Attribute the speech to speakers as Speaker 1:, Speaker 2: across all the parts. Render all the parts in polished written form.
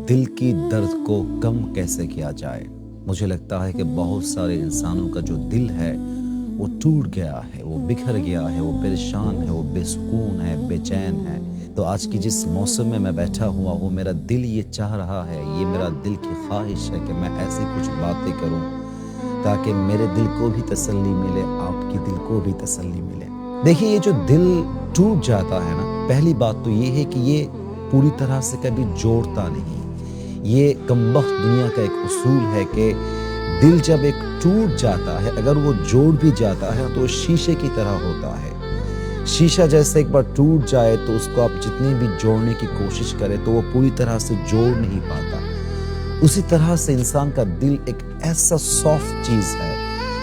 Speaker 1: دل کی درد کو کم کیسے کیا جائے؟ مجھے لگتا ہے کہ بہت سارے انسانوں کا جو دل ہے وہ ٹوٹ گیا ہے، وہ بکھر گیا ہے، وہ پریشان ہے، وہ بے سکون ہے، بے چین ہے۔ تو آج کی جس موسم میں بیٹھا ہوا ہوں، میرا دل یہ چاہ رہا ہے، یہ میرا دل کی خواہش ہے کہ میں ایسی کچھ باتیں کروں تاکہ میرے دل کو بھی تسلی ملے، آپ کی دل کو بھی تسلی ملے۔ دیکھیے، یہ جو دل ٹوٹ جاتا ہے نا، پہلی بات تو یہ ہے کہ یہ پوری طرح سے کبھی جوڑتا نہیں۔ یہ کمبخت دنیا کا ایک اصول ہے کہ دل جب ایک ٹوٹ جاتا ہے، اگر وہ جوڑ بھی جاتا ہے تو شیشے کی طرح ہوتا ہے۔ شیشہ جیسے ایک بار ٹوٹ جائے تو اس کو آپ جتنی بھی جوڑنے کی کوشش کریں تو وہ پوری طرح سے جوڑ نہیں پاتا۔ اسی طرح سے انسان کا دل ایک ایسا سافٹ چیز ہے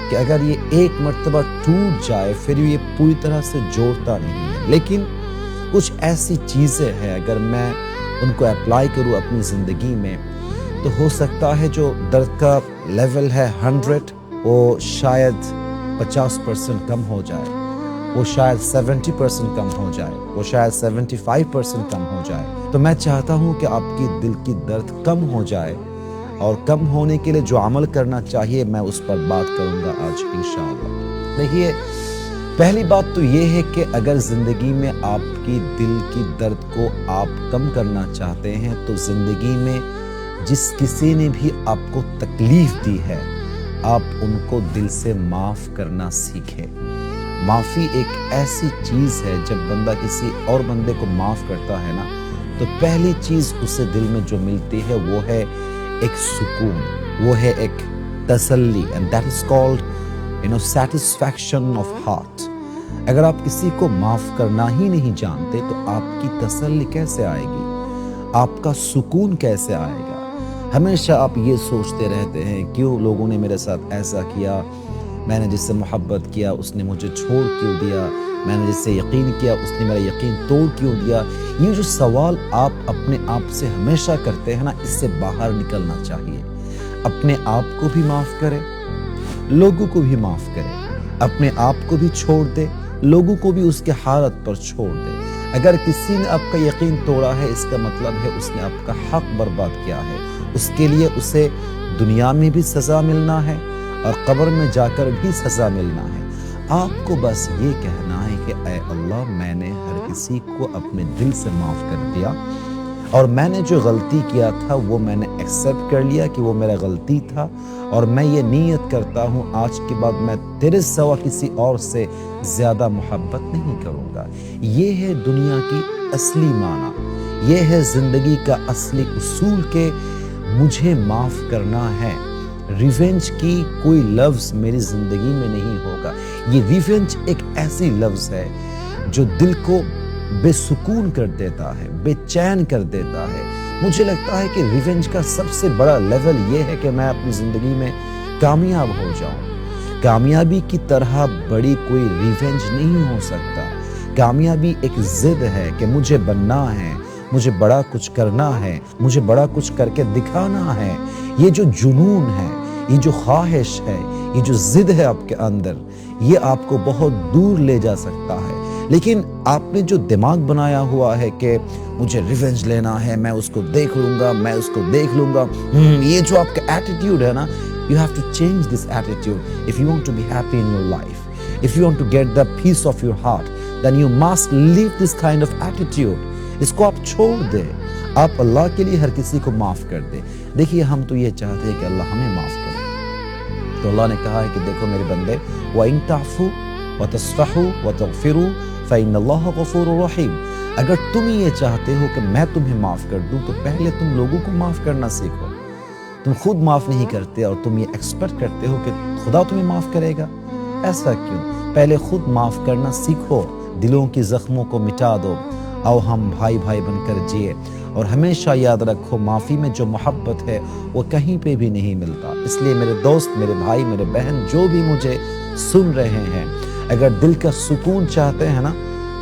Speaker 1: کہ اگر یہ ایک مرتبہ ٹوٹ جائے پھر یہ پوری طرح سے جوڑتا نہیں ہے۔ لیکن کچھ ایسی چیزیں ہیں، اگر میں ان کو اپلائی کروں اپنی زندگی میں تو ہو سکتا ہے جو درد کا لیول ہے 100 وہ شاید 50% کم ہو جائے، وہ شاید 70% کم ہو جائے، وہ شاید 75% کم ہو جائے۔ تو میں چاہتا ہوں کہ آپ کی دل کی درد کم ہو جائے، اور کم ہونے کے لیے جو عمل کرنا چاہیے میں اس پر بات کروں گا آج انشاءاللہ۔ دیکھیے، پہلی بات تو یہ ہے کہ اگر زندگی میں آپ کی دل کی درد کو آپ کم کرنا چاہتے ہیں تو زندگی میں جس کسی نے بھی آپ کو تکلیف دی ہے، آپ ان کو دل سے معاف کرنا سیکھیں۔ معافی ایک ایسی چیز ہے، جب بندہ کسی اور بندے کو معاف کرتا ہے نا تو پہلی چیز اسے دل میں جو ملتی ہے وہ ہے ایک سکون، وہ ہے ایک تسلی، and that is called satisfaction of heart۔ اگر آپ کسی کو معاف کرنا ہی نہیں جانتے تو آپ کی تسلی کیسے آئے گی؟ آپ کا سکون کیسے آئے گا؟ ہمیشہ آپ یہ سوچتے رہتے ہیں کیوں لوگوں نے میرے ساتھ ایسا کیا، میں نے جس سے محبت کیا اس نے مجھے چھوڑ کیوں دیا، میں نے جس سے یقین کیا اس نے میرا یقین توڑ کیوں دیا۔ یہ جو سوال آپ اپنے آپ سے ہمیشہ کرتے ہیں نا، اس سے باہر نکلنا چاہیے۔ اپنے آپ کو بھی معاف کرے، لوگوں کو بھی معاف کرے، اپنے آپ کو بھی چھوڑ دے، لوگوں کو بھی اس کے حالت پر چھوڑ دے۔ اگر کسی نے آپ کا یقین توڑا ہے، اس کا مطلب ہے اس نے آپ کا حق برباد کیا ہے، اس کے لیے اسے دنیا میں بھی سزا ملنا ہے اور قبر میں جا کر بھی سزا ملنا ہے۔ آپ کو بس یہ کہنا ہے کہ اے اللہ، میں نے ہر کسی کو اپنے دل سے معاف کر دیا، اور میں نے جو غلطی کیا تھا وہ میں نے ایکسیپٹ کر لیا کہ وہ میرا غلطی تھا، اور میں یہ نیت کرتا ہوں آج کے بعد میں تیرے سوا کسی اور سے زیادہ محبت نہیں کروں گا۔ یہ ہے دنیا کی اصلی معنی، یہ ہے زندگی کا اصلی اصول کہ مجھے معاف کرنا ہے۔ ریونج کی کوئی لفظ میری زندگی میں نہیں ہوگا۔ یہ ریونج ایک ایسی لفظ ہے جو دل کو بے سکون کر دیتا ہے، بے چین کر دیتا ہے۔ مجھے لگتا ہے کہ ریونج کا سب سے بڑا لیول یہ ہے کہ میں اپنی زندگی میں کامیاب ہو جاؤں۔ کامیابی کی طرح بڑی کوئی ریونج نہیں ہو سکتا۔ کامیابی ایک ضد ہے کہ مجھے بننا ہے، مجھے بڑا کچھ کرنا ہے، مجھے بڑا کچھ کر کے دکھانا ہے۔ یہ جو جنون ہے، یہ جو خواہش ہے، یہ جو ضد ہے آپ کے اندر، یہ آپ کو بہت دور لے جا سکتا ہے۔ لیکن آپ نے جو دماغ بنایا ہوا ہے کہ مجھے ریونج لینا ہے، میں اس کو دیکھ لوں گا، میں اس کو دیکھ لوں گا، یہ جو آپ کا ایٹیٹیوڈ ہے نا، you have to change this attitude if you want to be happy in your life, if you want to get the peace of your heart, then you must leave this kind of attitude۔ اس کو آپ چھوڑ دیں، آپ اللہ کے لیے ہر کسی کو معاف کر دیں۔ دیکھیے، ہم تو یہ چاہتے ہیں کہ اللہ ہمیں معاف کرے، تو اللہ نے کہا ہے کہ دیکھو میرے بندے، وَإِن تَعْفُوا وَتَصْفَحُوا وَتَغْفِرُوا فَإِنَّ اللَّهَ غَفُورٌ رَحِيمٌ۔ اگر تم یہ چاہتے ہو کہ میں تمہیں معاف کر دوں تو پہلے تم لوگوں کو معاف کرنا سیکھو۔ تم خود معاف نہیں کرتے اور تم یہ ایکسپیکٹ کرتے ہو کہ خدا تمہیں معاف کرے گا، ایسا کیوں؟ پہلے خود معاف کرنا سیکھو، دلوں کی زخموں کو مٹا دو، آؤ ہم بھائی بھائی بن کر جیے۔ اور ہمیشہ یاد رکھو، معافی میں جو محبت ہے وہ کہیں پہ بھی نہیں ملتا۔ اس لیے میرے دوست، میرے بھائی، میرے بہن جو بھی مجھے سن رہے ہیں، اگر دل کا سکون چاہتے ہیں نا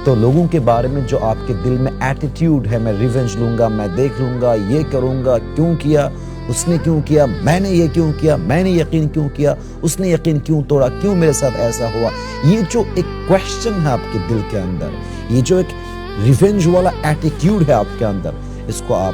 Speaker 1: تو لوگوں کے بارے میں جو آپ کے دل میں ایٹیٹیوڈ ہے، میں ریونج لوں گا، میں دیکھ لوں گا، یہ کروں گا، کیوں کیا، اس نے کیوں کیا، میں نے یہ کیوں کیا، میں نے یقین کیوں کیا، اس نے یقین کیوں توڑا، کیوں میرے ساتھ ایسا ہوا، یہ جو ایک کویسچن ہے آپ کے دل کے اندر، یہ جو ایک ریونج والا ایٹیٹیوڈ ہے آپ کے اندر، اس کو آپ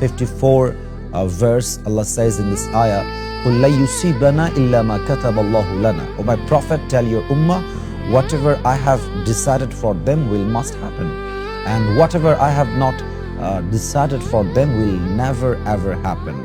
Speaker 1: 54 verse, Allah says in this ayah, قُلْ لَا يُصِيبَنَا إِلَّا مَا كَتَبَ اللَّهُ لَنَا. O my Prophet, tell your ummah, whatever I have decided for them will must happen, and whatever I have not decided for them will never ever happen.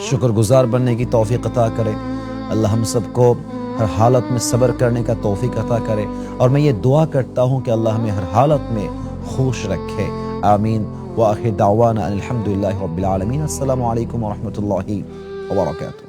Speaker 1: شکر گزار بننے کی توفیق عطا کرے۔ اللہ ہم سب کو ہر حالت میں صبر کرنے کا توفیق عطا کرے، اور میں یہ دعا کرتا ہوں کہ اللہ ہمیں ہر حالت میں خوش رکھے، آمین۔ وآخر دعوانا ان الحمد للہ رب العالمین۔ السلام علیکم ورحمۃ اللہ وبرکاتہ۔